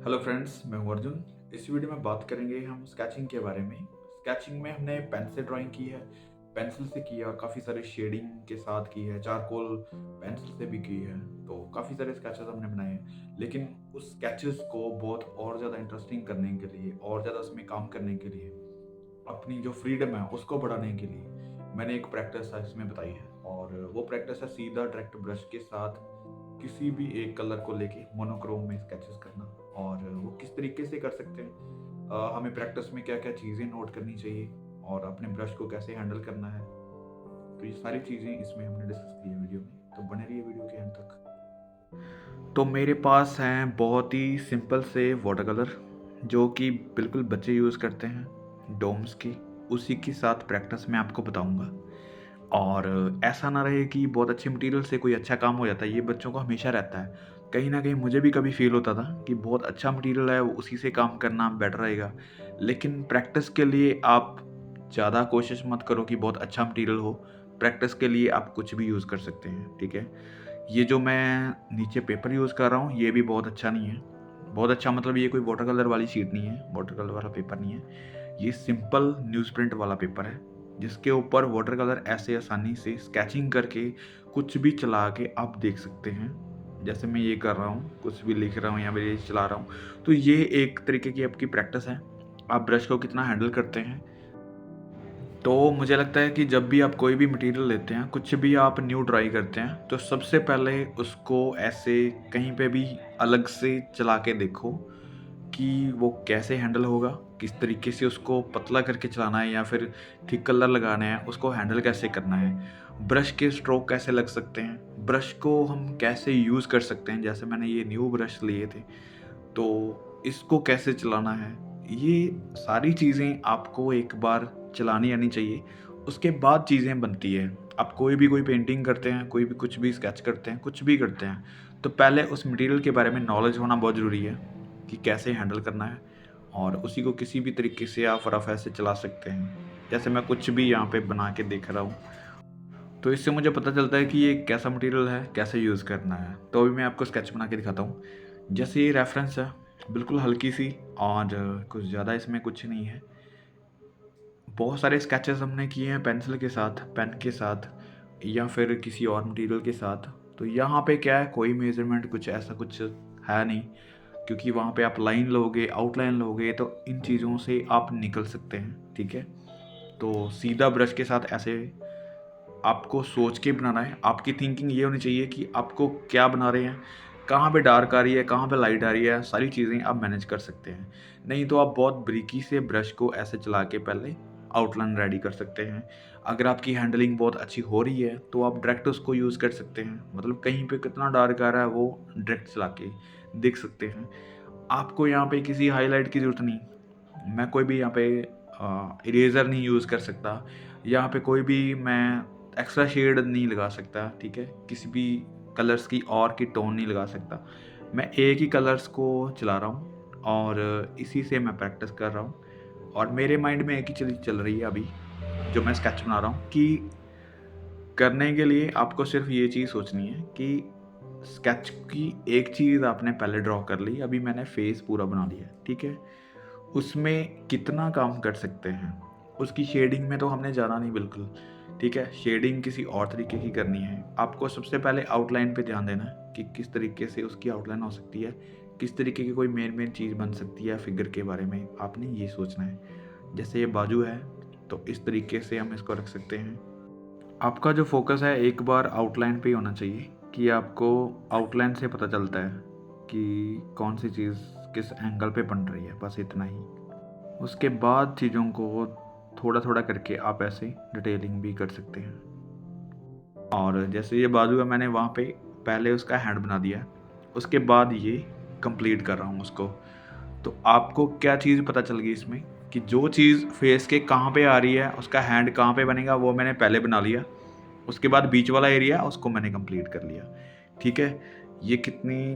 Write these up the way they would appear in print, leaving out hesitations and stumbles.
Hello friends, मैं हूं अर्जुन। इस वीडियो में बात करेंगे हम स्केचिंग के बारे में। स्केचिंग में हमने पेन से ड्राइंग की है, पेंसिल से किया, काफ़ी सारे शेडिंग के साथ की है, चारकोल पेंसिल से भी की है। तो काफ़ी सारे स्केचेस हमने बनाए हैं, लेकिन उस स्केचेस को बहुत और ज़्यादा इंटरेस्टिंग करने के लिए और ज़्यादा उसमें काम करने के लिए, अपनी जो फ्रीडम है उसको बढ़ाने के लिए मैंने एक प्रैक्टिस इसमें बताई है। और वो प्रैक्टिस है सीधा डायरेक्ट ब्रश के साथ किसी भी एक कलर को लेके मोनोक्रोम में स्केचेस करना। और वो किस तरीके से कर सकते हैं, हमें प्रैक्टिस में क्या क्या चीज़ें नोट करनी चाहिए और अपने ब्रश को कैसे हैंडल करना है। तो ये सारी चीज़ें इसमें हमने डिस्कस की है वीडियो में, तो बने रहिए वीडियो के एंड तक। तो मेरे पास हैं बहुत ही सिंपल से वाटर कलर जो कि बिल्कुल बच्चे यूज़ करते हैं, डोम्स की। उसी के साथ प्रैक्टिस मैं आपको बताऊंगा। और ऐसा ना रहे कि बहुत अच्छे मटेरियल से कोई अच्छा काम हो जाता है, ये बच्चों को हमेशा रहता है। कहीं न कहीं मुझे भी कभी फ़ील होता था कि बहुत अच्छा मटेरियल है, उसी से काम करना बेटर रहेगा। लेकिन प्रैक्टिस के लिए आप ज़्यादा कोशिश मत करो कि बहुत अच्छा मटेरियल हो। प्रैक्टिस के लिए आप कुछ भी यूज़ कर सकते हैं, ठीक है? ये जो मैं नीचे पेपर यूज़ कर रहा हूँ, ये भी बहुत अच्छा नहीं है। बहुत अच्छा मतलब ये कोई वाटर कलर वाली शीट नहीं है, वाटर कलर वाला पेपर नहीं है। ये सिंपल न्यूज़प्रिंट वाला पेपर है, जिसके ऊपर वाटर कलर ऐसे आसानी से स्केचिंग करके कुछ भी चला के आप देख सकते हैं। जैसे मैं ये कर रहा हूँ, कुछ भी लिख रहा हूँ या मैं ये चला रहा हूँ, तो ये एक तरीके की आपकी प्रैक्टिस है। आप ब्रश को कितना हैंडल करते हैं। तो मुझे लगता है कि जब भी आप कोई भी मटेरियल लेते हैं, कुछ भी आप न्यू ट्राई करते हैं, तो सबसे पहले उसको ऐसे कहीं पे भी अलग से चला के देखो कि वो कैसे हैंडल होगा, किस तरीके से उसको पतला करके चलाना है या फिर थिक कलर लगाने हैं, उसको हैंडल कैसे करना है, ब्रश के स्ट्रोक कैसे लग सकते हैं, ब्रश को हम कैसे यूज़ कर सकते हैं। जैसे मैंने ये न्यू ब्रश लिए थे, तो इसको कैसे चलाना है, ये सारी चीज़ें आपको एक बार चलानी आनी चाहिए। उसके बाद चीज़ें बनती है। आप कोई पेंटिंग करते हैं, कोई भी कुछ भी स्केच करते हैं, कुछ भी करते हैं, तो पहले उस मटेरियल के बारे में नॉलेज होना बहुत ज़रूरी है कि कैसे हैंडल करना है। और उसी को किसी भी तरीके से आप रफ़ ऐसे चला सकते हैं। जैसे मैं कुछ भी यहाँ पे बना के देख रहा हूँ, तो इससे मुझे पता चलता है कि ये कैसा मटेरियल है, कैसे यूज़ करना है। तो अभी मैं आपको स्केच बना के दिखाता हूँ। जैसे ये रेफ़रेंस है, बिल्कुल हल्की-सी, और कुछ ज़्यादा इसमें कुछ नहीं है। बहुत सारे स्केचेस हमने किए हैं पेंसिल के साथ, पेन के साथ या फिर किसी और मटेरियल के साथ। तो यहाँ पे क्या है, कोई मेज़रमेंट कुछ ऐसा कुछ है नहीं, क्योंकि वहाँ पे आप लाइन लोगे, आउटलाइन लोगे, तो इन चीज़ों से आप निकल सकते हैं, ठीक है? तो सीधा ब्रश के साथ ऐसे आपको सोच के बनाना है। आपकी थिंकिंग ये होनी चाहिए कि आपको क्या बना रहे हैं, कहाँ पे डार्क आ रही है, कहाँ पे लाइट आ रही है, सारी चीज़ें आप मैनेज कर सकते हैं। नहीं तो आप बहुत बारीकी से ब्रश को ऐसे चला के पहले आउटलाइन रेडी कर सकते हैं। अगर आपकी हैंडलिंग बहुत अच्छी हो रही है, तो आप डायरेक्ट उसको यूज़ कर सकते हैं। मतलब कहीं पे कितना डार्क आ रहा है, वो डायरेक्ट चला के देख सकते हैं। आपको यहाँ पे किसी हाइलाइट की ज़रूरत नहीं। मैं कोई भी यहाँ पे इरेज़र नहीं यूज़ कर सकता। यहाँ पे कोई भी मैं एक्स्ट्रा शेड नहीं लगा सकता, ठीक है? किसी भी कलर्स की और की टोन नहीं लगा सकता। मैं एक ही कलर्स को चला रहा हूँ और इसी से मैं प्रैक्टिस कर रहा हूँ। और मेरे माइंड में एक ही चीज़ चल रही है अभी, जो मैं स्केच बना रहा हूँ, कि करने के लिए आपको सिर्फ़ ये चीज़ सोचनी है कि स्केच की एक चीज़ आपने पहले ड्रॉ कर ली, अभी मैंने फेस पूरा बना लिया है, ठीक है? उसमें कितना काम कर सकते हैं, उसकी शेडिंग में तो हमने जाना नहीं बिल्कुल, ठीक है? शेडिंग किसी और तरीके की करनी है। आपको सबसे पहले आउटलाइन पे ध्यान देना है कि किस तरीके से उसकी आउटलाइन हो सकती है, किस तरीके की कोई मेन चीज़ बन सकती है फिगर के बारे में आपने ये सोचना है। जैसे ये बाजू है, तो इस तरीके से हम इसको रख सकते हैं। आपका जो फ़ोकस है एक बार आउटलाइन पे ही होना चाहिए, कि आपको आउटलाइन से पता चलता है कि कौन सी चीज़ किस एंगल पे बन रही है, बस इतना ही। उसके बाद चीज़ों को थोड़ा-थोड़ा करके आप ऐसे डिटेलिंग भी कर सकते हैं। और जैसे ये बाजू है, मैंने वहाँ पे पहले उसका हैंड बना दिया है, उसके बाद ये कंप्लीट कर रहा हूँ उसको। तो आपको क्या चीज़ पता चल गई इसमें, कि जो चीज़ फेस के कहाँ पे आ रही है, उसका हैंड कहाँ पे बनेगा, वो मैंने पहले बना लिया। उसके बाद बीच वाला एरिया उसको मैंने कंप्लीट कर लिया, ठीक है? ये कितनी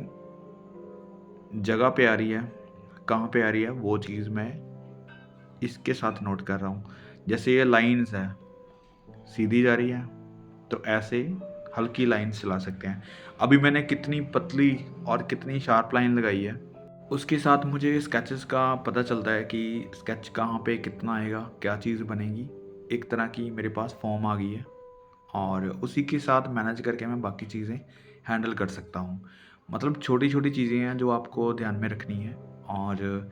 जगह पे आ रही है, कहाँ पे आ रही है, वो चीज़ मैं इसके साथ नोट कर रहा हूँ। जैसे ये लाइन्स है, सीधी जा रही है, तो ऐसे हल्की लाइन्स चला सकते हैं। अभी मैंने कितनी पतली और कितनी शार्प लाइन लगाई है, उसके साथ मुझे स्केचेस का पता चलता है कि स्केच कहाँ पे कितना आएगा, क्या चीज़ बनेगी। एक तरह की मेरे पास फॉर्म आ गई है और उसी के साथ मैनेज करके मैं बाकी चीज़ें हैंडल कर सकता हूँ। मतलब छोटी-छोटी चीज़ें हैं जो आपको ध्यान में रखनी है और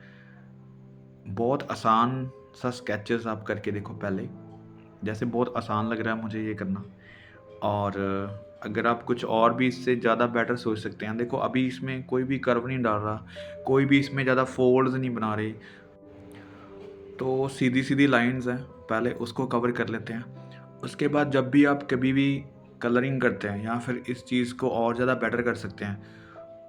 बहुत आसान सा स्केचेस आप करके देखो पहले। जैसे बहुत आसान लग रहा है मुझे ये करना और अगर आप कुछ और भी इससे ज़्यादा बेटर सोच सकते हैं। देखो अभी इसमें कोई भी कर्व नहीं डाल रहा, कोई भी इसमें ज़्यादा फोल्ड्स नहीं बना रहे, तो सीधी-सीधी लाइन्स हैं, पहले उसको कवर कर लेते हैं। उसके बाद जब भी आप कभी भी कलरिंग करते हैं या फिर इस चीज़ को और ज़्यादा बेटर कर सकते हैं,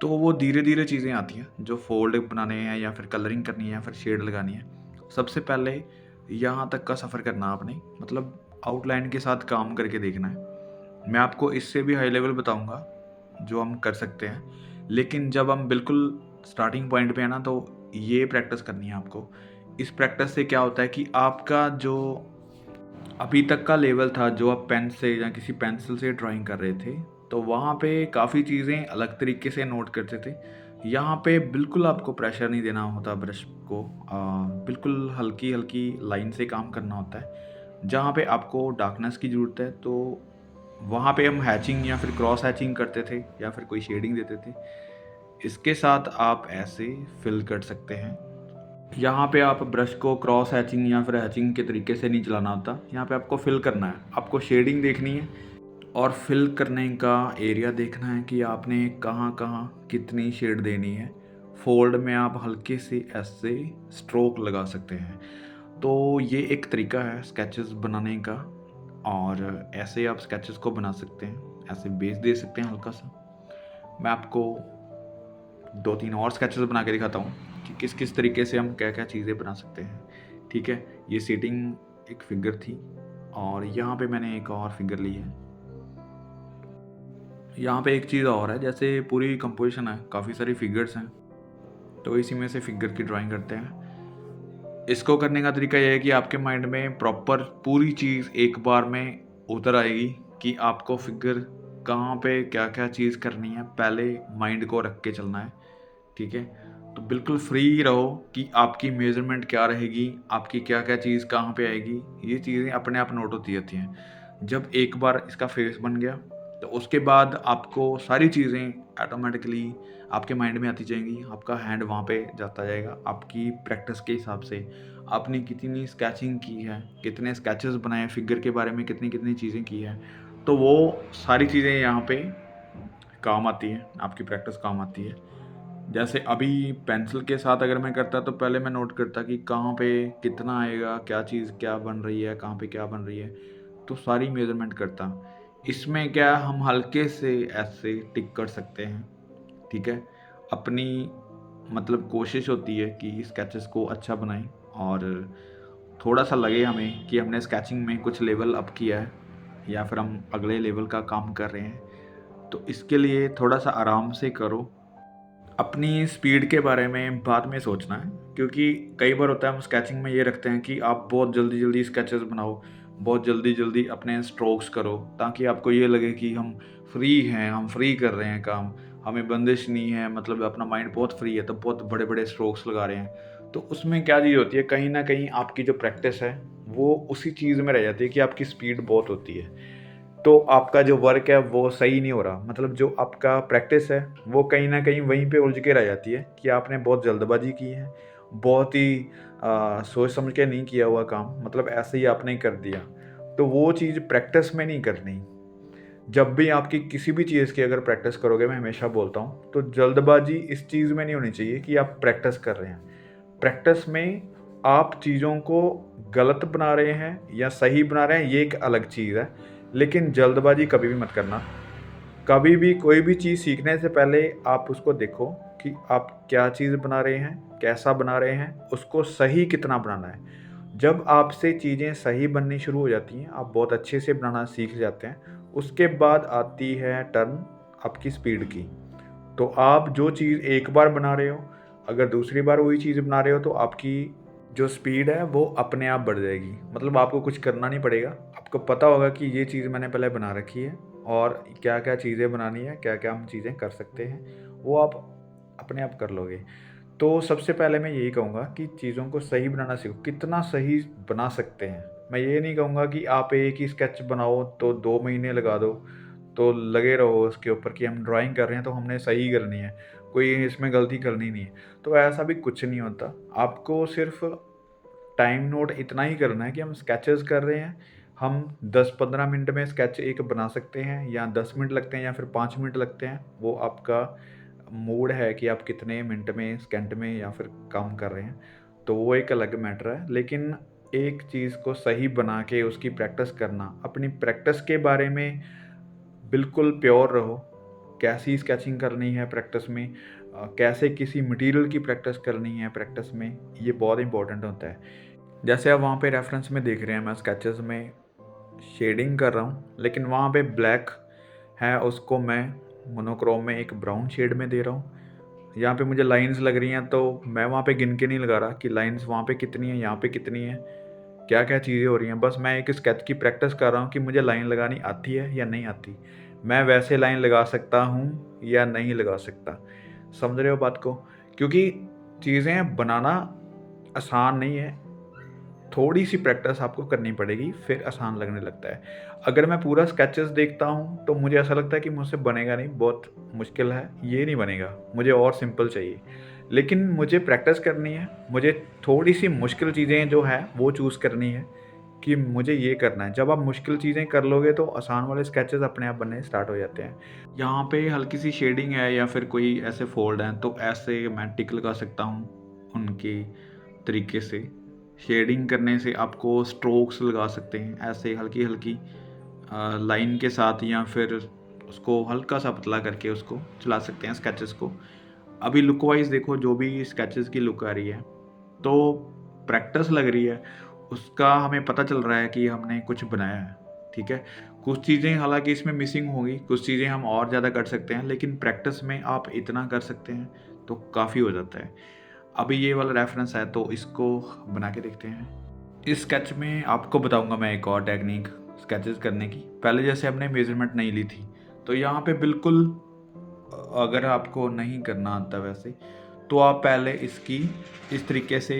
तो वो धीरे-धीरे चीज़ें आती हैं, जो फ़ोल्ड बनाने हैं या फिर कलरिंग करनी है या फिर शेड लगानी है। सबसे पहले यहाँ तक का सफ़र करना आपने, मतलब आउटलाइन के साथ काम करके देखना है। मैं आपको इससे भी हाई लेवल बताऊँगा, जो हम कर सकते हैं। लेकिन जब हम बिल्कुल स्टार्टिंग पॉइंट पे हैं ना, तो ये प्रैक्टिस करनी है आपको। इस प्रैक्टिस से क्या होता है कि आपका जो अभी तक का लेवल था, जो आप पेन से या किसी पेंसिल से ड्राइंग कर रहे थे, तो वहाँ पे काफ़ी चीज़ें अलग तरीके से नोट करते थे। यहाँ पे बिल्कुल आपको प्रेशर नहीं देना होता ब्रश को, बिल्कुल हल्की-हल्की लाइन से काम करना होता है। जहाँ पे आपको डार्कनेस की ज़रूरत है, तो वहाँ पे हम हैचिंग या फिर क्रॉस हैचिंग करते थे या फिर कोई शेडिंग देते थे। इसके साथ आप ऐसे फिल कर सकते हैं। यहाँ पे आप ब्रश को क्रॉस हैचिंग या फिर हैचिंग के तरीके से नहीं चलाना होता। यहाँ पे आपको फिल करना है, आपको शेडिंग देखनी है और फिल करने का एरिया देखना है कि आपने कहाँ-कहाँ कितनी शेड देनी है। फोल्ड में आप हल्के से ऐसे स्ट्रोक लगा सकते हैं। तो ये एक तरीका है स्केचेस बनाने का और ऐसे आप स्केचेस को बना सकते हैं। ऐसे बेस दे सकते हैं हल्का-सा। मैं आपको 2-3 और स्केचेस बना के दिखाता हूँ कि किस-किस तरीके से हम क्या-क्या चीज़ें बना सकते हैं। ठीक है? ये सीटिंग एक फिगर थी और यहाँ पे मैंने एक और फिगर ली है। यहाँ पे एक चीज़ और है, जैसे पूरी कंपोज़िशन है, काफ़ी सारी फिगर्स हैं, तो इसी में से फिगर की ड्राइंग करते हैं। इसको करने का तरीका ये है कि आपके माइंड में प्रॉपर पूरी चीज़ एक बार में उतर आएगी कि आपको फिगर कहाँ पे क्या-क्या चीज़ करनी है, पहले माइंड को रख के चलना है। ठीक है? तो बिल्कुल फ्री रहो कि आपकी मेज़रमेंट क्या रहेगी, आपकी क्या-क्या चीज़ कहाँ पे आएगी, ये चीज़ें अपने आप नोट होती रहती हैं। जब एक बार इसका फेस बन गया, तो उसके बाद आपको सारी चीज़ें ऑटोमैटिकली आपके माइंड में आती जाएँगी, आपका हैंड वहाँ पे जाता जाएगा, आपकी प्रैक्टिस के हिसाब से। आपने कितनी स्केचिंग की है, कितने स्केचेस बनाए हैं, फिगर के बारे में कितनी-कितनी चीज़ें की हैं, तो वो सारी चीज़ें यहाँ पे काम आती हैं, आपकी प्रैक्टिस काम आती है। जैसे अभी पेंसिल के साथ अगर मैं करता तो पहले मैं नोट करता कि कहाँ पे कितना आएगा, क्या चीज़ क्या बन रही है, कहाँ पे क्या बन रही है, तो सारी मेज़रमेंट करता। इसमें क्या हम हल्के से ऐसे टिक कर सकते हैं, ठीक है? अपनी मतलब कोशिश होती है कि स्केचेस को अच्छा बनाएँ और थोड़ा-सा लगे हमें कि हमने स्केचिंग में कुछ लेवल अप किया है या फिर हम अगले लेवल का काम कर रहे हैं, तो इसके लिए थोड़ा-सा आराम से करो। अपनी स्पीड के बारे में बाद में सोचना है, क्योंकि कई बार होता है हम स्केचिंग में ये रखते हैं कि आप बहुत जल्दी-जल्दी स्केचेस बनाओ, बहुत जल्दी-जल्दी अपने स्ट्रोक्स करो, ताकि आपको ये लगे कि हम फ्री हैं, हम फ्री कर रहे हैं काम, हमें बंदिश नहीं है, मतलब अपना माइंड बहुत फ्री है, तो बहुत बड़े-बड़े स्ट्रोक्स लगा रहे हैं। तो उसमें क्या चीज़ होती है, कहीं न कहीं आपकी जो प्रैक्टिस है, वो उसी चीज़ में रह जाती है कि आपकी स्पीड बहुत होती है। तो आपका जो वर्क है वो सही नहीं हो रहा, मतलब जो आपका प्रैक्टिस है वो कहीं न कहीं वहीं पे उलझ के रह जाती है कि आपने बहुत जल्दबाज़ी की है, बहुत ही सोच समझ के नहीं किया हुआ काम, मतलब ऐसे ही आपने कर दिया। तो वो चीज़ प्रैक्टिस में नहीं करनी। जब भी आपकी किसी भी चीज़ की अगर प्रैक्टिस करोगे, मैं हमेशा बोलता हूँ, तो जल्दबाज़ी इस चीज़ में नहीं होनी चाहिए कि आप प्रैक्टिस कर रहे हैं। प्रैक्टिस में आप चीज़ों को गलत बना रहे हैं या सही बना रहे हैं, ये एक अलग चीज़ है। लेकिन जल्दबाज़ी कभी भी मत करना। कभी भी कोई भी चीज़ सीखने से पहले आप उसको देखो कि आप क्या चीज़ बना रहे हैं, कैसा बना रहे हैं, उसको सही कितना बनाना है। जब आपसे चीज़ें सही बननी शुरू हो जाती हैं, आप बहुत अच्छे से बनाना सीख जाते हैं, उसके बाद आती है टर्न आपकी स्पीड की। तो आप जो चीज़ एक बार बना रहे हो, अगर दूसरी बार वही चीज़ बना रहे हो, तो आपकी जो स्पीड है वो अपने आप बढ़ जाएगी। मतलब आपको कुछ करना नहीं पड़ेगा। आपको पता होगा कि ये चीज़ मैंने पहले बना रखी है और क्या-क्या चीज़ें बनानी है, क्या-क्या हम चीज़ें कर सकते हैं, वो आप अपने आप कर लोगे। तो सबसे पहले मैं यही कहूँगा कि चीज़ों को सही बनाना सीखो, कितना सही बना सकते हैं। मैं ये नहीं कहूँगा कि आप एक ही स्केच बनाओ तो 2 महीने लगा दो, तो लगे रहो उसके ऊपर कि हम ड्राइंग कर रहे हैं तो हमने सही करनी है, कोई इसमें गलती करनी नहीं है। तो ऐसा भी कुछ नहीं होता। आपको सिर्फ़ टाइम नोट इतना ही करना है कि हम स्केचेज़ कर रहे हैं, हम 10-15 मिनट में स्केच एक बना सकते हैं या 10 मिनट लगते हैं या फिर 5 मिनट लगते हैं। वो आपका मूड है कि आप कितने मिनट में, सेकंड में या फिर काम कर रहे हैं, तो वो एक अलग मैटर है। लेकिन एक चीज़ को सही बना के उसकी प्रैक्टिस करना, अपनी प्रैक्टिस के बारे में बिल्कुल प्योर रहो। कैसी स्केचिंग करनी है प्रैक्टिस में, कैसे किसी मटेरियल की प्रैक्टिस करनी है प्रैक्टिस में, ये बहुत इंपॉर्टेंट होता है। जैसे आप वहाँ पे रेफरेंस में देख रहे हैं, मैं स्केचेस में शेडिंग कर रहा हूँ, लेकिन वहाँ पे ब्लैक है, उसको मैं मोनोक्रोम में एक ब्राउन शेड में दे रहा हूँ। यहाँ पे मुझे लाइंस लग रही हैं, तो मैं वहाँ पे गिन के नहीं लगा रहा कि लाइंस वहाँ पे कितनी है, यहाँ पे कितनी है, क्या-क्या चीज़ें हो रही हैं। बस मैं एक स्केच की प्रैक्टिस कर रहा हूँ कि मुझे लाइन लगानी आती है या नहीं आती। मैं वैसे लाइन लगा सकता हूँ या नहीं लगा सकता। समझ रहे हो बात को? क्योंकि चीज़ें बनाना आसान नहीं है, थोड़ी-सी प्रैक्टिस आपको करनी पड़ेगी, फिर आसान लगने लगता है। अगर मैं पूरा स्केचेस देखता हूँ, तो मुझे ऐसा लगता है कि मुझसे बनेगा नहीं, बहुत मुश्किल है, ये नहीं बनेगा, मुझे और सिंपल चाहिए। लेकिन मुझे प्रैक्टिस करनी है, मुझे थोड़ी-सी मुश्किल चीज़ें जो हैं, वो चूज़ करनी है कि मुझे ये करना है। जब आप मुश्किल चीज़ें कर लोगे, तो आसान वाले स्केचेस अपने आप बनने स्टार्ट हो जाते हैं। यहाँ पे हल्की-सी शेडिंग है या फिर कोई ऐसे फोल्ड हैं, तो ऐसे मैं टिक लगा सकता हूँ उनके तरीके से। शेडिंग करने से आपको स्ट्रोक्स लगा सकते हैं, ऐसे हल्की-हल्की लाइन के साथ, या फिर उसको हल्का-सा पतला करके उसको चला सकते हैं स्केचेस को। अभी लुक वाइज़ देखो, जो भी स्केचेस की लुक आ रही है, तो प्रैक्टिस लग रही है, उसका हमें पता चल रहा है कि हमने कुछ बनाया है, ठीक है? कुछ चीज़ें हालाँकि इसमें मिसिंग होंगी, कुछ चीज़ें हम और ज़्यादा कर सकते हैं, लेकिन प्रैक्टिस में आप इतना कर सकते हैं, तो काफ़ी हो जाता है। अभी ये वाला रेफ़रेंस है, तो इसको बना के देखते हैं। इस स्केच में आपको बताऊँगा मैं एक और टेक्नीक स्केचेस करने की। पहले जैसे हमने मेज़रमेंट नहीं ली थी, तो यहाँ पे बिल्कुल अगर आपको नहीं करना आता वैसे, तो आप पहले इसकी इस तरीके से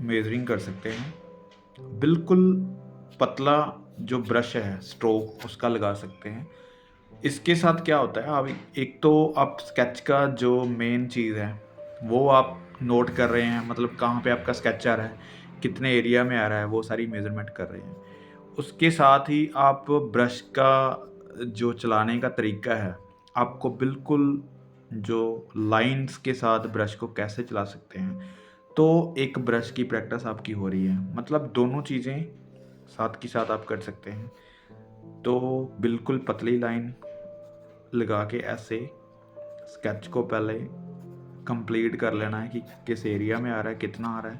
मेज़रिंग कर सकते हैं। बिल्कुल पतला जो ब्रश है, स्ट्रोक उसका लगा सकते हैं। इसके साथ क्या होता है, अब एक तो आप स्केच का जो मेन चीज़ है, वो आप नोट कर रहे हैं, मतलब कहाँ पे आपका स्केच आ रहा है, कितने एरिया में आ रहा है, वो सारी मेज़रमेंट कर रहे हैं। उसके साथ ही आप ब्रश का जो चलाने का तरीका है, आपको बिल्कुल जो लाइन्स के साथ ब्रश को कैसे चला सकते हैं, तो एक ब्रश की प्रैक्टिस आपकी हो रही है। मतलब दोनों चीज़ें साथ की साथ आप कर सकते हैं। तो बिल्कुल पतली लाइन लगा के ऐसे स्केच को पहले कंप्लीट कर लेना है कि किस एरिया में आ रहा है, कितना आ रहा है।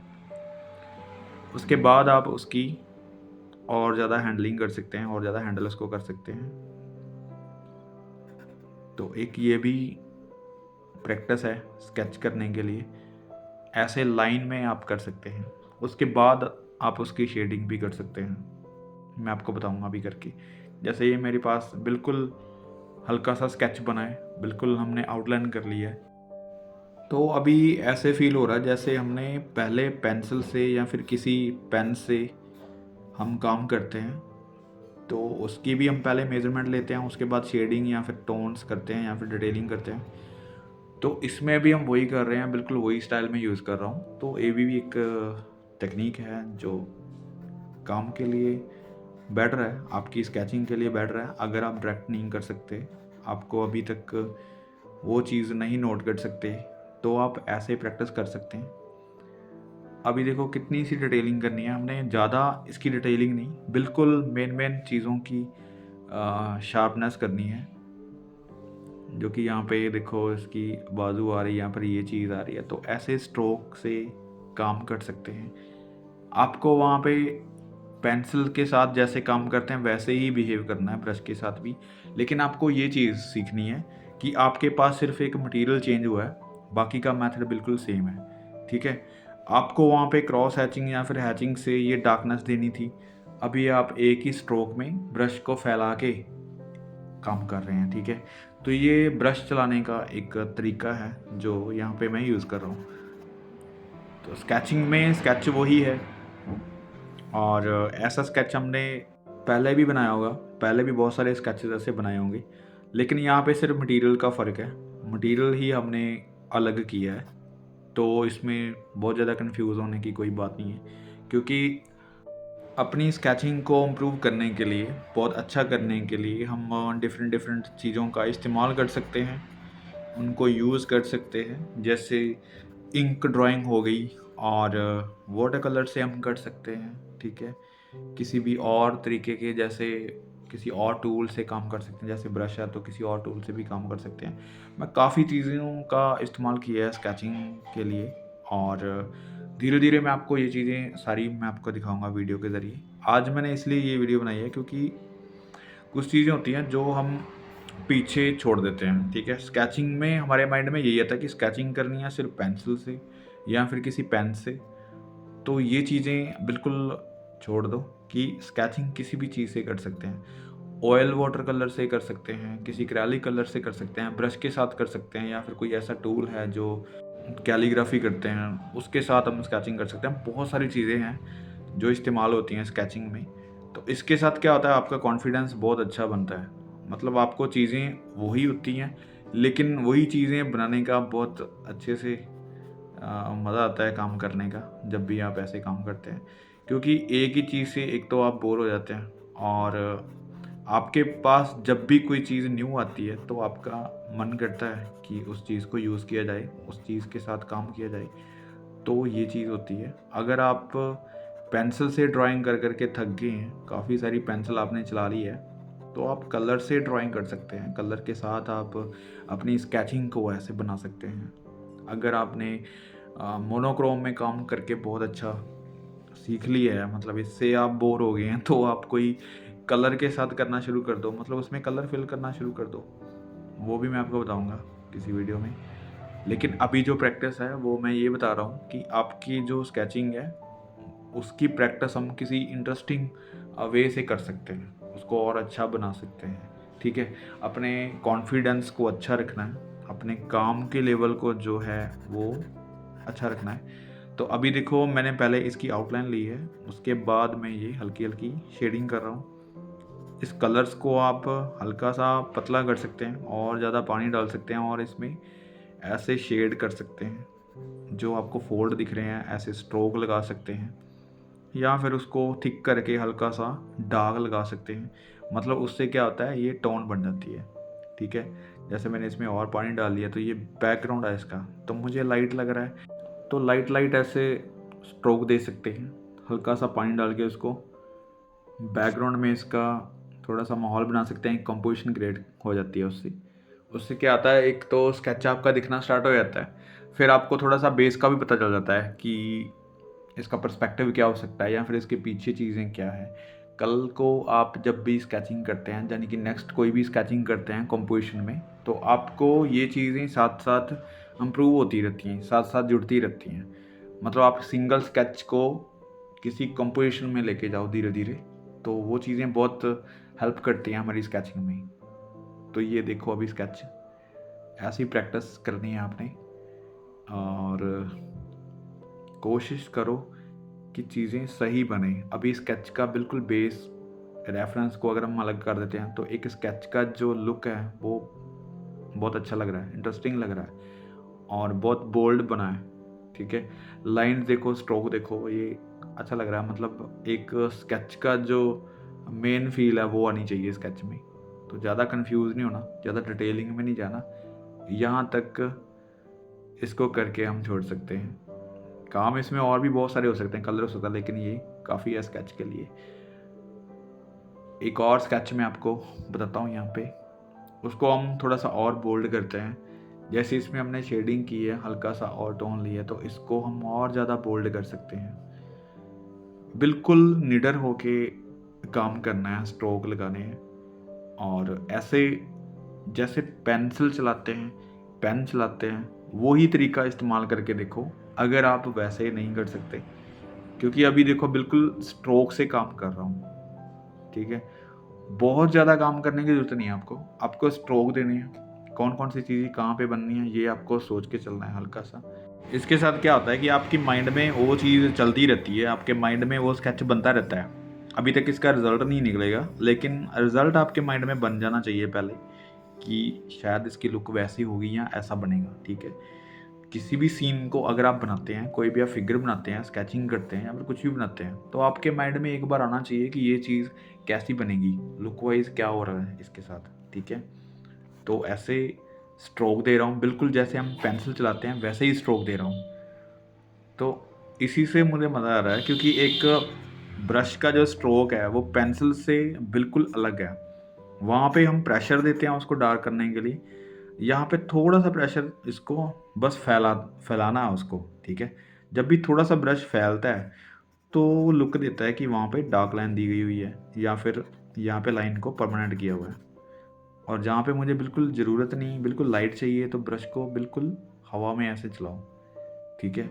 उसके बाद आप उसकी और ज़्यादा हैंडलिंग कर सकते हैं, और ज़्यादा हैंडल उसको कर सकते हैं। तो एक ये भी प्रैक्टिस है स्केच करने के लिए, ऐसे लाइन में आप कर सकते हैं। उसके बाद आप उसकी शेडिंग भी कर सकते हैं, मैं आपको बताऊंगा अभी करके। जैसे ये मेरे पास बिल्कुल हल्का सा स्केच बना है, बिल्कुल हमने आउटलाइन कर लिया है। तो अभी ऐसे फील हो रहा है जैसे हमने पहले पेंसिल से या फिर किसी पेन से हम काम करते हैं, तो उसकी भी हम पहले मेज़रमेंट लेते हैं, उसके बाद शेडिंग या फिर टोन्स करते हैं या फिर डिटेलिंग करते हैं। तो इसमें भी हम वही कर रहे हैं, बिल्कुल वही स्टाइल में यूज़ कर रहा हूँ। तो ये भी एक टेक्नीक है जो काम के लिए बेटर है, आपकी स्केचिंग के लिए बेटर है। अगर आप डायरेक्ट नहीं कर सकते, आपको अभी तक वो चीज़ नहीं नोट कर सकते, तो आप ऐसे प्रैक्टिस कर सकते हैं। अभी देखो कितनी सी डिटेलिंग करनी है, हमने ज़्यादा इसकी डिटेलिंग नहीं, बिल्कुल मेन चीज़ों की शार्पनेस करनी है। जो कि यहाँ पे देखो इसकी बाजू आ रही है, यहाँ पर ये चीज़ आ रही है, तो ऐसे स्ट्रोक से काम कर सकते हैं। आपको वहाँ पे पेंसिल के साथ जैसे काम करते हैं वैसे ही बिहेव करना है ब्रश के साथ भी, लेकिन आपको ये चीज़ सीखनी है कि आपके पास सिर्फ एक मटेरियल चेंज हुआ है, बाकी का मेथड बिल्कुल सेम है, ठीक है? आपको वहाँ पे क्रॉस हैचिंग या फिर हैचिंग से ये डार्कनेस देनी थी, अभी आप एक ही स्ट्रोक में ब्रश को फैला के काम कर रहे हैं, ठीक है? तो ये ब्रश चलाने का एक तरीका है जो यहाँ पे मैं यूज़ कर रहा हूँ। तो स्केचिंग में स्केच वही है, और ऐसा स्केच हमने पहले भी बनाया होगा, पहले भी बहुत सारे स्केचेस ऐसे बनाए होंगे, लेकिन यहाँ पे सिर्फ मटेरियल का फ़र्क है, मटेरियल ही हमने अलग किया है। तो इसमें बहुत ज़्यादा कंफ्यूज होने की कोई बात नहीं है, क्योंकि अपनी स्केचिंग को इम्प्रूव करने के लिए, बहुत अच्छा करने के लिए हम डिफरेंट डिफरेंट चीज़ों का इस्तेमाल कर सकते हैं, उनको यूज़ कर सकते हैं। जैसे इंक ड्राइंग हो गई, और वाटर कलर से हम कर सकते हैं, ठीक है। किसी भी और तरीके के, जैसे किसी और टूल से काम कर सकते हैं, जैसे ब्रश है तो किसी और टूल से भी काम कर सकते हैं। मैं काफ़ी चीज़ों का इस्तेमाल किया है स्केचिंग के लिए, और धीरे धीरे मैं आपको ये चीज़ें सारी मैं आपको दिखाऊंगा वीडियो के ज़रिए। आज मैंने इसलिए ये वीडियो बनाई है क्योंकि कुछ चीज़ें होती हैं जो हम पीछे छोड़ देते हैं, ठीक है। स्केचिंग में हमारे माइंड में यही आता है कि स्केचिंग करनी है सिर्फ पेंसिल से या फिर किसी पेन से, तो ये चीज़ें बिल्कुल छोड़ दो कि स्केचिंग किसी भी चीज़ से कर सकते हैं। ऑयल वाटर कलर से कर सकते हैं, किसी एक्रेलिक कलर से कर सकते हैं, ब्रश के साथ कर सकते हैं, या फिर कोई ऐसा टूल है जो कैलीग्राफी करते हैं उसके साथ हम स्केचिंग कर सकते हैं। बहुत सारी चीज़ें हैं जो इस्तेमाल होती हैं स्केचिंग में। तो इसके साथ क्या होता है, आपका कॉन्फिडेंस बहुत अच्छा बनता है। मतलब आपको चीज़ें वही होती हैं, लेकिन वही चीज़ें बनाने का बहुत अच्छे से मज़ा आता है काम करने का, जब भी आप ऐसे काम करते हैं। क्योंकि एक ही चीज़ से एक तो आप बोर हो जाते हैं, और आपके पास जब भी कोई चीज़ न्यू आती है तो आपका मन करता है कि उस चीज़ को यूज़ किया जाए, उस चीज़ के साथ काम किया जाए। तो ये चीज़ होती है। अगर आप पेंसिल से ड्राइंग कर कर के थक गए हैं, काफ़ी सारी पेंसिल आपने चला ली है, तो आप कलर से ड्राइंग कर सकते हैं। कलर के साथ आप अपनी स्केचिंग को ऐसे बना सकते हैं। अगर आपने मोनोक्रोम में काम करके बहुत अच्छा सीख लिया है, मतलब इससे आप बोर हो गए हैं, तो आप कोई कलर के साथ करना शुरू कर दो, मतलब उसमें कलर फिल करना शुरू कर दो। वो भी मैं आपको बताऊंगा किसी वीडियो में। लेकिन अभी जो प्रैक्टिस है वो मैं ये बता रहा हूँ कि आपकी जो स्केचिंग है उसकी प्रैक्टिस हम किसी इंटरेस्टिंग वे से कर सकते हैं, उसको और अच्छा बना सकते हैं, ठीक है। अपने कॉन्फिडेंस को अच्छा रखना है, अपने काम के लेवल को जो है वो अच्छा रखना है। तो अभी देखो, मैंने पहले इसकी आउटलाइन ली है, उसके बाद मैं ये हल्की हल्की शेडिंग कर रहा हूँ। इस कलर्स को आप हल्का सा पतला कर सकते हैं, और ज़्यादा पानी डाल सकते हैं, और इसमें ऐसे शेड कर सकते हैं। जो आपको फोल्ड दिख रहे हैं ऐसे स्ट्रोक लगा सकते हैं, या फिर उसको थिक करके हल्का सा दाग लगा सकते हैं। मतलब उससे क्या होता है, ये टोन बन जाती है, ठीक है। जैसे मैंने इसमें और पानी डाल दिया तो ये बैकग्राउंड है इसका, तो मुझे लाइट लग रहा है, तो लाइट लाइट ऐसे स्ट्रोक दे सकते हैं, हल्का सा पानी डाल के उसको बैकग्राउंड में इसका थोड़ा सा माहौल बना सकते हैं। कंपोजिशन क्रिएट हो जाती है उससे। उससे क्या आता है, एक तो स्केच आपका दिखना स्टार्ट हो जाता है, फिर आपको थोड़ा सा बेस का भी पता चल जाता है कि इसका पर्सपेक्टिव क्या हो सकता है, या फिर इसके पीछे चीज़ें क्या है। कल को आप जब भी स्केचिंग करते हैं, यानी कि नेक्स्ट कोई भी स्केचिंग करते हैं कंपोजिशन में, तो आपको ये चीज़ें साथ साथ इम्प्रूव होती रहती हैं, साथ साथ जुड़ती रहती हैं। मतलब आप सिंगल स्केच को किसी कंपोजिशन में लेके जाओ धीरे धीरे, तो वो चीज़ें बहुत हेल्प करती हैं हमारी स्केचिंग में। तो ये देखो, अभी स्केच ऐसी प्रैक्टिस करनी है आपने, और कोशिश करो कि चीज़ें सही बने। अभी स्केच का बिल्कुल बेस रेफरेंस को अगर हम अलग कर देते हैं, तो एक स्केच का जो लुक है वो बहुत अच्छा लग रहा है, इंटरेस्टिंग लग रहा है, और बहुत बोल्ड बना है, ठीक है। लाइन्स देखो, स्ट्रोक देखो, ये अच्छा लग रहा है। मतलब एक स्केच का जो मेन फील है वो आनी चाहिए स्केच में। तो ज़्यादा कंफ्यूज नहीं होना, ज़्यादा डिटेलिंग में नहीं जाना, यहाँ तक इसको करके हम छोड़ सकते हैं। काम इसमें और भी बहुत सारे हो सकते हैं, कलर हो सकता है, लेकिन ये काफ़ी है स्केच के लिए। एक और स्केच मैं आपको बताता हूँ यहाँ पे, उसको हम थोड़ा सा और बोल्ड करते हैं। जैसे इसमें हमने शेडिंग की है, हल्का सा और टोन लिया, तो इसको हम और ज़्यादा बोल्ड कर सकते हैं। बिल्कुल निडर होके काम करना है, स्ट्रोक लगाने हैं, और ऐसे जैसे पेंसिल चलाते हैं, पेन चलाते हैं, वही तरीका इस्तेमाल करके देखो, अगर आप वैसे नहीं कर सकते। क्योंकि अभी देखो, बिल्कुल स्ट्रोक से काम कर रहा हूँ, ठीक है। बहुत ज़्यादा काम करने की ज़रूरत नहीं है आपको, आपको स्ट्रोक देने हैं। कौन कौन सी चीज़ें कहाँ पे बननी है ये आपको सोच के चलना है हल्का सा। इसके साथ क्या होता है कि आपकी माइंड में वो चीज़ चलती रहती है, आपके माइंड में वो स्केच बनता रहता है। अभी तक इसका रिज़ल्ट नहीं निकलेगा, लेकिन रिज़ल्ट आपके माइंड में बन जाना चाहिए पहले कि शायद इसकी लुक वैसी होगी या ऐसा बनेगा, ठीक है। किसी भी सीन को अगर आप बनाते हैं, कोई भी आप फिगर बनाते हैं, स्केचिंग करते हैं या फिर कुछ भी बनाते हैं, तो आपके माइंड में एक बार आना चाहिए कि ये चीज़ कैसी बनेगी, लुक वाइज क्या हो रहा है इसके साथ, ठीक है। तो ऐसे स्ट्रोक दे रहा हूँ, बिल्कुल जैसे हम पेंसिल चलाते हैं वैसे ही स्ट्रोक दे रहा हूँ। तो इसी से मुझे मज़ा आ रहा है, क्योंकि एक ब्रश का जो स्ट्रोक है वो पेंसिल से बिल्कुल अलग है। वहाँ पे हम प्रेशर देते हैं उसको डार्क करने के लिए, यहाँ पे थोड़ा सा प्रेशर, इसको बस फैलाना है उसको, ठीक है। जब भी थोड़ा सा ब्रश फैलता है तो वो लुक देता है कि वहाँ पे डार्क लाइन दी गई हुई है, या फिर यहाँ पे लाइन को परमानेंट किया हुआ है। और जहाँ पे मुझे बिल्कुल ज़रूरत नहीं, बिल्कुल लाइट चाहिए, तो ब्रश को बिल्कुल हवा में ऐसे चलाओ, ठीक है।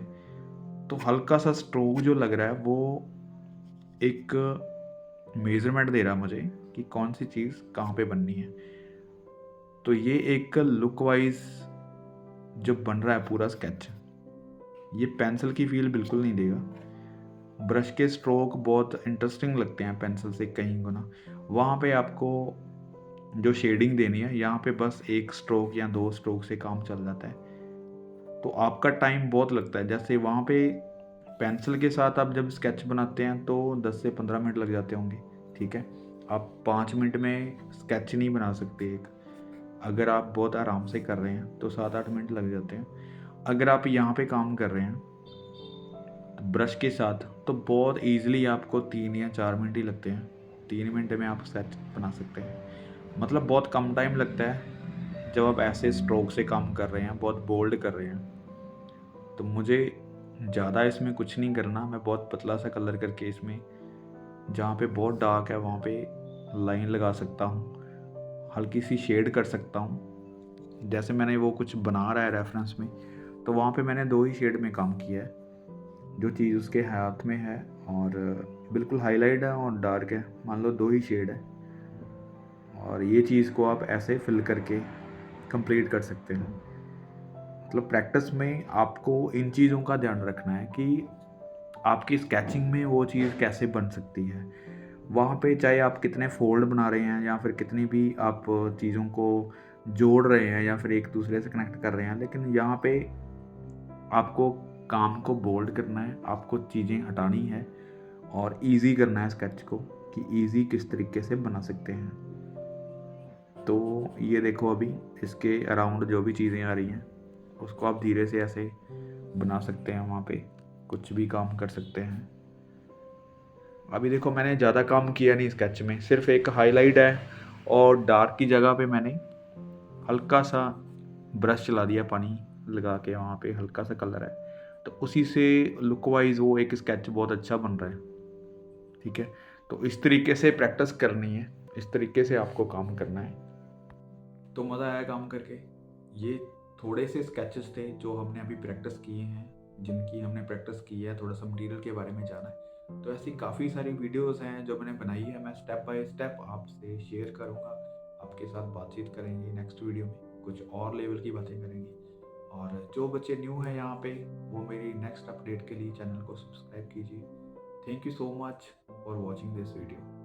तो हल्का सा स्ट्रोक जो लग रहा है वो एक मेजरमेंट दे रहा है मुझे कि कौन सी चीज़ कहाँ पे बननी है। तो ये एक लुक वाइज जो बन रहा है पूरा स्केच, ये पेंसिल की फील बिल्कुल नहीं देगा। ब्रश के स्ट्रोक बहुत इंटरेस्टिंग लगते हैं पेंसिल से कहीं गुना। वहाँ पे आपको जो शेडिंग देनी है, यहाँ पे बस एक स्ट्रोक या 2 स्ट्रोक से काम चल जाता है। तो आपका टाइम बहुत लगता है। जैसे वहाँ पे पेंसिल के साथ आप जब स्केच बनाते हैं तो 10 से 15 मिनट लग जाते होंगे, ठीक है। आप 5 मिनट में स्केच नहीं बना सकते एक। अगर आप बहुत आराम से कर रहे हैं तो 7-8 मिनट लग जाते हैं। अगर आप यहाँ पे काम कर रहे हैं तो ब्रश के साथ, तो बहुत ईज़िली आपको 3 या 4 मिनट ही लगते हैं। 3 मिनट में आप स्केच बना सकते हैं। मतलब बहुत कम टाइम लगता है जब आप ऐसे स्ट्रोक से काम कर रहे हैं, बहुत बोल्ड कर रहे हैं। तो मुझे ज़्यादा इसमें कुछ नहीं करना, मैं बहुत पतला सा कलर करके इसमें जहाँ पे बहुत डार्क है वहाँ पे लाइन लगा सकता हूँ, हल्की सी शेड कर सकता हूँ। जैसे मैंने वो कुछ बना रहा है रेफरेंस में, तो वहाँ पे मैंने 2 ही शेड में काम किया है। जो चीज़ उसके हाथ में है और बिल्कुल हाईलाइट है और डार्क है, मान लो 2 ही शेड है, और ये चीज़ को आप ऐसे फिल करके कंप्लीट कर सकते हैं। मतलब प्रैक्टिस में आपको इन चीज़ों का ध्यान रखना है कि आपकी स्केचिंग में वो चीज़ कैसे बन सकती है। वहाँ पे चाहे आप कितने फोल्ड बना रहे हैं या फिर कितनी भी आप चीज़ों को जोड़ रहे हैं या फिर एक दूसरे से कनेक्ट कर रहे हैं, लेकिन यहाँ पे आपको काम को बोल्ड करना है, आपको चीज़ें हटानी है और इजी करना है स्केच को, कि इजी किस तरीके से बना सकते हैं। तो ये देखो, अभी इसके अराउंड जो भी चीज़ें आ रही हैं उसको आप धीरे से ऐसे बना सकते हैं, वहाँ पे कुछ भी काम कर सकते हैं। अभी देखो मैंने ज़्यादा काम किया नहीं स्केच में, सिर्फ एक हाईलाइट है और डार्क की जगह पे मैंने हल्का सा ब्रश चला दिया, पानी लगा के वहाँ पे हल्का सा कलर है, तो उसी से लुक वाइज वो एक स्केच बहुत अच्छा बन रहा है, ठीक है। तो इस तरीके से प्रैक्टिस करनी है, इस तरीके से आपको काम करना है। तो मज़ा आया काम करके। ये थोड़े से स्केचेस थे जो हमने अभी प्रैक्टिस किए हैं, जिनकी हमने प्रैक्टिस की है, थोड़ा सा मटेरियल के बारे में जाना है। तो ऐसी काफ़ी सारी वीडियोस हैं जो मैंने बनाई है, मैं स्टेप बाय स्टेप आपसे शेयर करूँगा, आपके साथ बातचीत करेंगे। नेक्स्ट वीडियो में कुछ और लेवल की बातें करेंगे। और जो बच्चे न्यू हैं यहाँ पे, वो मेरी नेक्स्ट अपडेट के लिए चैनल को सब्सक्राइब कीजिए। Thank you so much for watching this video.